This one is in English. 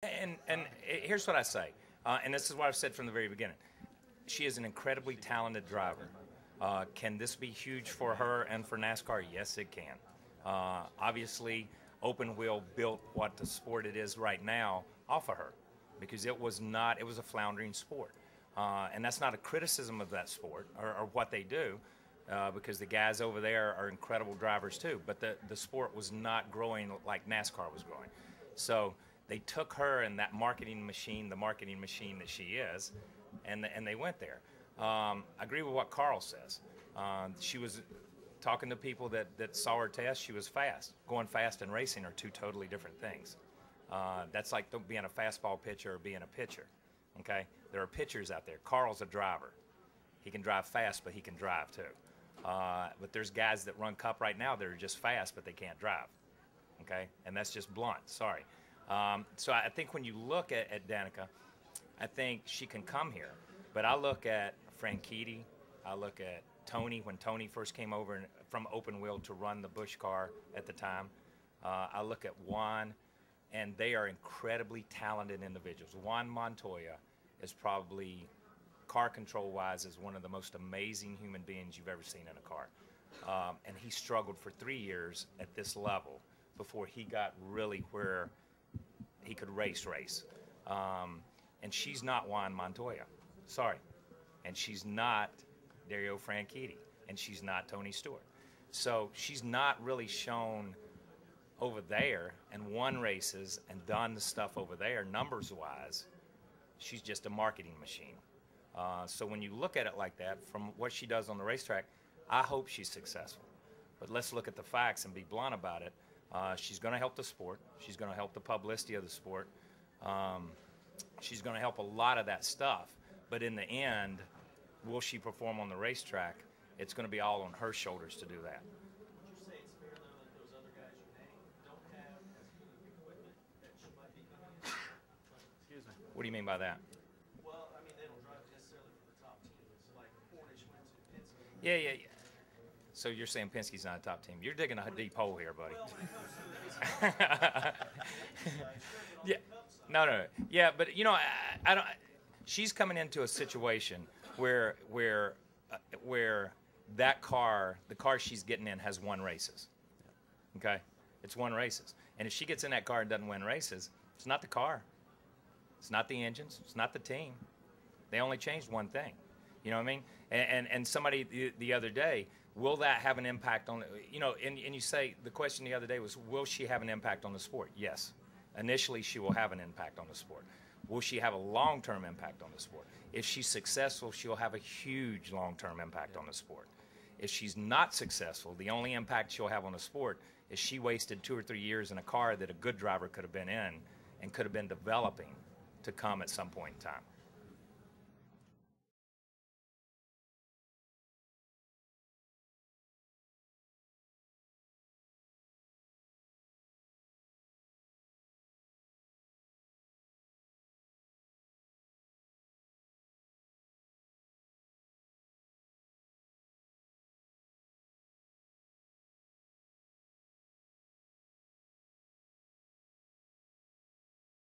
And here's what I say, and this is what I've said from the very beginning. She is an incredibly talented driver. Can this be huge for her and for NASCAR? Yes, it can. Obviously, open wheel built what the sport it is right now off of her, because it was a floundering sport. And that's not a criticism of that sport or what they do, because the guys over there are incredible drivers too, but the sport was not growing like NASCAR was growing. So they took her and that marketing machine, the marketing machine that she is, and they went there. I agree with what Carl says. She was talking to people that saw her test. She was fast. Going fast and racing are two totally different things. That's like being a fastball pitcher or being a pitcher. Okay, there are pitchers out there. Carl's a driver. He can drive fast, but he can drive too. But there's guys that run Cup right now that are just fast, but they can't drive. Okay, and that's just blunt. Sorry. So I think when you look at Danica, I think she can come here. But I look at Franchitti, I look at Tony, when Tony first came over from open wheel to run the Busch car at the time. I look at Juan, and they are incredibly talented individuals. Juan Montoya is probably, car control-wise, is one of the most amazing human beings you've ever seen in a car. And he struggled for 3 years at this level before he got really where he could race. And she's not Juan Montoya. Sorry. And she's not Dario Franchitti. And she's not Tony Stewart. So she's not really shown over there and won races and done the stuff over there, numbers-wise. She's just a marketing machine. So when you look at it like that, from what she does on the racetrack, I hope she's successful. But let's look at the facts and be blunt about it. She's going to help the sport. She's going to help the publicity of the sport. She's going to help a lot of that stuff. But in the end, will she perform on the racetrack? It's going to be all on her shoulders to do that. Would you say it's fair, though, that those other guys you named don't have as good of equipment that she might be coming in? Excuse me. What do you mean by that? Well, I mean, they don't drive necessarily for the top team. It's like Cornish went to Penske. Yeah. So you're saying Penske's not a top team. You're digging a deep hole here, buddy. Well, when it comes to the Yeah. No. Yeah, but you know, I don't. She's coming into a situation where that car, the car she's getting in, has won races. Okay, it's won races, and if she gets in that car and doesn't win races, it's not the car, it's not the engines, it's not the team. They only changed one thing. You know what I mean? And somebody the other day, will that have an impact on, you know, and you say, the question the other day was, will she have an impact on the sport? Yes. Initially, she will have an impact on the sport. Will she have a long-term impact on the sport? If she's successful, she'll have a huge long-term impact on the sport. If she's not successful, the only impact she'll have on the sport is she wasted 2 or 3 years in a car that a good driver could have been in and could have been developing to come at some point in time.